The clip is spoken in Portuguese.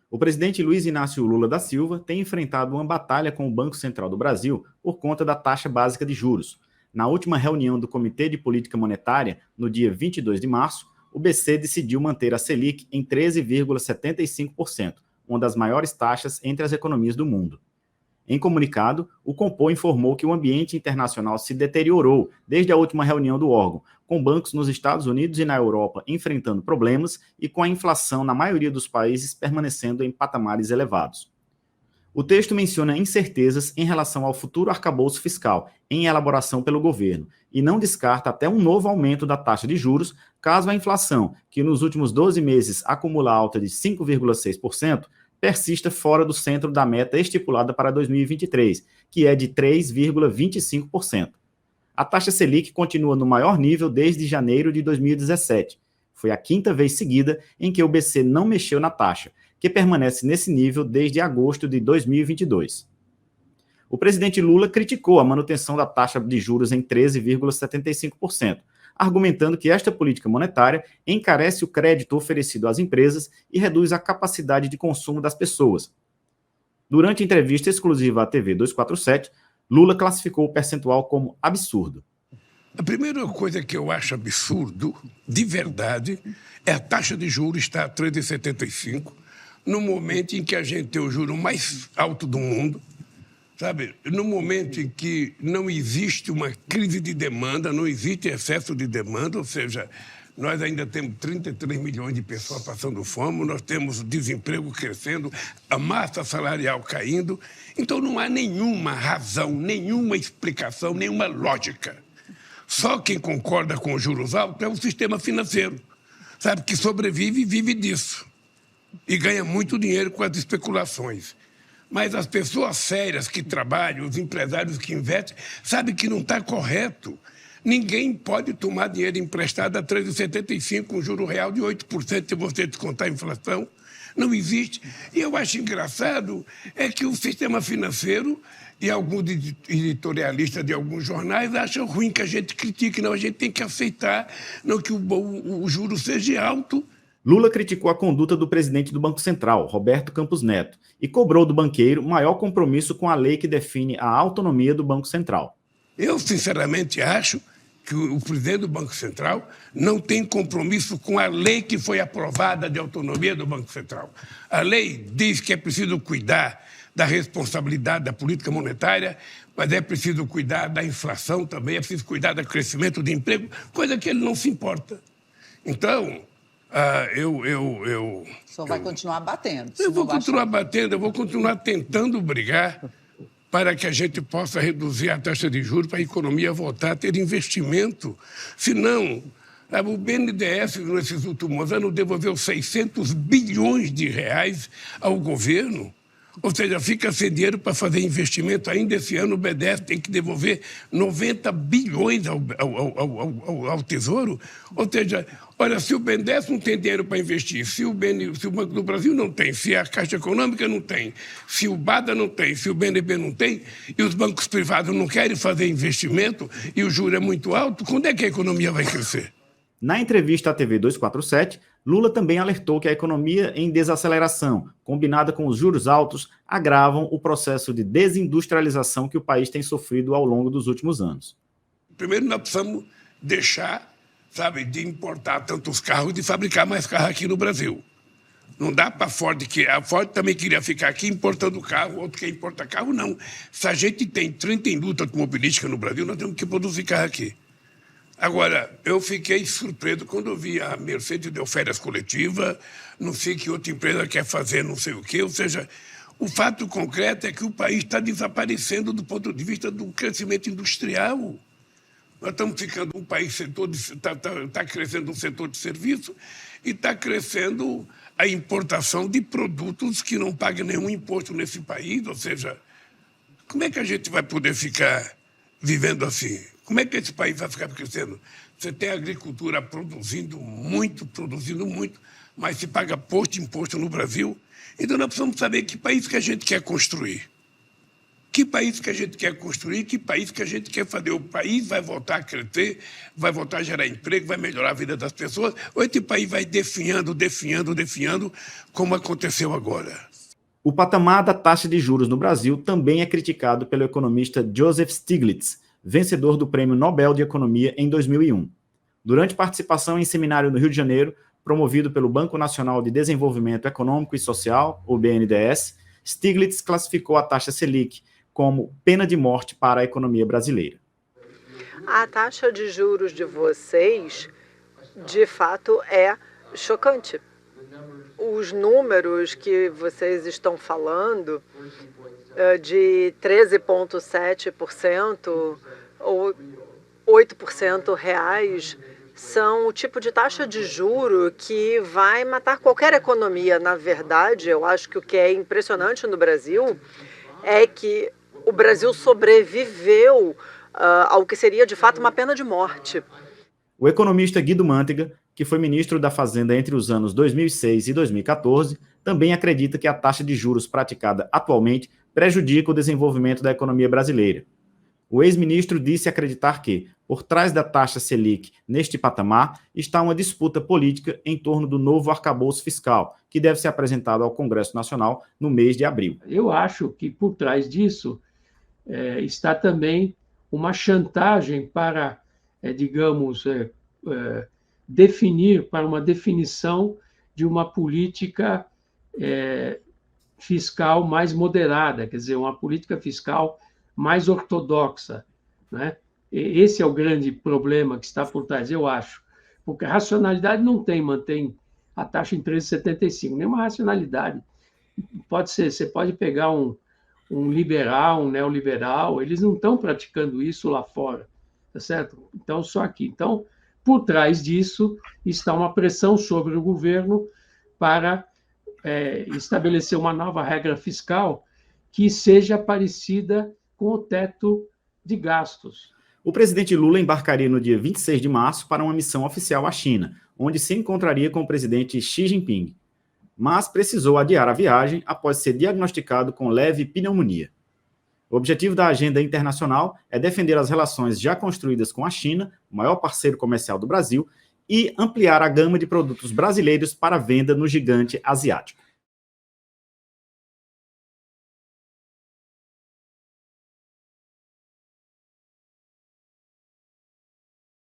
O presidente Luiz Inácio Lula da Silva tem enfrentado uma batalha com o Banco Central do Brasil por conta da taxa básica de juros. Na última reunião do Comitê de Política Monetária, no dia 22 de março, o BC decidiu manter a Selic em 13,75%, uma das maiores taxas entre as economias do mundo. Em comunicado, o Compor informou que o ambiente internacional se deteriorou desde a última reunião do órgão, com bancos nos Estados Unidos e na Europa enfrentando problemas e com a inflação na maioria dos países permanecendo em patamares elevados. O texto menciona incertezas em relação ao futuro arcabouço fiscal em elaboração pelo governo e não descarta até um novo aumento da taxa de juros caso a inflação, que nos últimos 12 meses acumula alta de 5,6%, persista fora do centro da meta estipulada para 2023, que é de 3,25%. A taxa Selic continua no maior nível desde janeiro de 2017. Foi a quinta vez seguida em que o BC não mexeu na taxa, que permanece nesse nível desde agosto de 2022. O presidente Lula criticou a manutenção da taxa de juros em 13,75%, argumentando que esta política monetária encarece o crédito oferecido às empresas e reduz a capacidade de consumo das pessoas. Durante entrevista exclusiva à TV 247, Lula classificou o percentual como absurdo. A primeira coisa que eu acho absurdo, de verdade, é a taxa de juros estar a 3,75%, no momento em que a gente tem o juro mais alto do mundo, sabe? No momento em que não existe uma crise de demanda, não existe excesso de demanda, ou seja, nós ainda temos 33 milhões de pessoas passando fome, nós temos desemprego crescendo, a massa salarial caindo. Então não há nenhuma razão, nenhuma explicação, nenhuma lógica. Só quem concorda com os juros altos é o sistema financeiro, sabe, que sobrevive e vive disso. E ganha muito dinheiro com as especulações. Mas as pessoas sérias que trabalham, os empresários que investem, sabem que não está correto. Ninguém pode tomar dinheiro emprestado a 3,75%, um juro real de 8% se você descontar a inflação. Não existe. E eu acho engraçado é que o sistema financeiro e alguns editorialistas de alguns jornais acham ruim que a gente critique. Não, a gente tem que aceitar não que o juro seja alto. Lula criticou a conduta do presidente do Banco Central, Roberto Campos Neto, e cobrou do banqueiro maior compromisso com a lei que define a autonomia do Banco Central. Eu, sinceramente, acho que o presidente do Banco Central não tem compromisso com a lei que foi aprovada de autonomia do Banco Central. A lei diz que é preciso cuidar da responsabilidade da política monetária, mas é preciso cuidar da inflação também, é preciso cuidar do crescimento do emprego, coisa que ele não se importa. Então, O senhor vai continuar batendo. Eu vou continuar batendo, eu vou continuar tentando brigar para que a gente possa reduzir a taxa de juros, para a economia voltar a ter investimento. Senão, o BNDES, nesses últimos anos, devolveu 600 bilhões de reais ao governo. Ou seja, fica sem dinheiro para fazer investimento. Ainda esse ano o BNDES tem que devolver 90 bilhões ao Tesouro. Ou seja, olha, se o BNDES não tem dinheiro para investir, se o Banco do Brasil não tem, se a Caixa Econômica não tem, se o BADA não tem, se o BNB não tem, e os bancos privados não querem fazer investimento e o juro é muito alto, quando é que a economia vai crescer? Na entrevista à TV 247, Lula também alertou que a economia em desaceleração, combinada com os juros altos, agravam o processo de desindustrialização que o país tem sofrido ao longo dos últimos anos. Primeiro, nós precisamos deixar, de importar tantos carros e de fabricar mais carros aqui no Brasil. Não dá para a Ford, que a Ford também queria ficar aqui importando carro, outro quer importar carro, não. Se a gente tem 30 indústrias automobilísticas no Brasil, nós temos que produzir carro aqui. Agora, eu fiquei surpreso quando eu vi a Mercedes deu férias coletivas, não sei que outra empresa quer fazer não sei o quê, ou seja, o fato concreto é que o país está desaparecendo do ponto de vista do crescimento industrial. Nós estamos ficando um país, está crescendo um setor de serviço e está crescendo a importação de produtos que não pagam nenhum imposto nesse país, ou seja, como é que a gente vai poder ficar vivendo assim? Como é que esse país vai ficar crescendo? Você tem a agricultura produzindo muito, mas se paga pouco imposto no Brasil. Então nós precisamos saber que país que a gente quer construir. Que país que a gente quer construir, que país que a gente quer fazer. O país vai voltar a crescer, vai voltar a gerar emprego, vai melhorar a vida das pessoas, ou esse país vai definhando, como aconteceu agora? O patamar da taxa de juros no Brasil também é criticado pelo economista Joseph Stiglitz, vencedor do Prêmio Nobel de Economia em 2001. Durante participação em seminário no Rio de Janeiro, promovido pelo Banco Nacional de Desenvolvimento Econômico e Social, o BNDES, Stiglitz classificou a taxa Selic como pena de morte para a economia brasileira. A taxa de juros de vocês, de fato, é chocante. Os números que vocês estão falando, de 13,7% ou 8% reais, são o tipo de taxa de juro que vai matar qualquer economia. Na verdade, eu acho que o que é impressionante no Brasil é que o Brasil sobreviveu ao que seria, de fato, uma pena de morte. O economista Guido Mantega, que foi ministro da Fazenda entre os anos 2006 e 2014, também acredita que a taxa de juros praticada atualmente prejudica o desenvolvimento da economia brasileira. O ex-ministro disse acreditar que, por trás da taxa Selic neste patamar, está uma disputa política em torno do novo arcabouço fiscal, que deve ser apresentado ao Congresso Nacional no mês de abril. Eu acho que por trás disso está também uma chantagem para, definir, para uma definição de uma política fiscal mais moderada, quer dizer, uma política fiscal mais ortodoxa, né? Esse é o grande problema que está por trás, eu acho. Porque a racionalidade não mantém a taxa em 13,75, nenhuma racionalidade. Pode ser, você pode pegar um liberal, um neoliberal, eles não estão praticando isso lá fora, tá certo? Então, só aqui. Então, por trás disso está uma pressão sobre o governo para estabelecer uma nova regra fiscal que seja parecida com o teto de gastos. O presidente Lula embarcaria no dia 26 de março para uma missão oficial à China, onde se encontraria com o presidente Xi Jinping, mas precisou adiar a viagem após ser diagnosticado com leve pneumonia. O objetivo da agenda internacional é defender as relações já construídas com a China, o maior parceiro comercial do Brasil, e ampliar a gama de produtos brasileiros para venda no gigante asiático.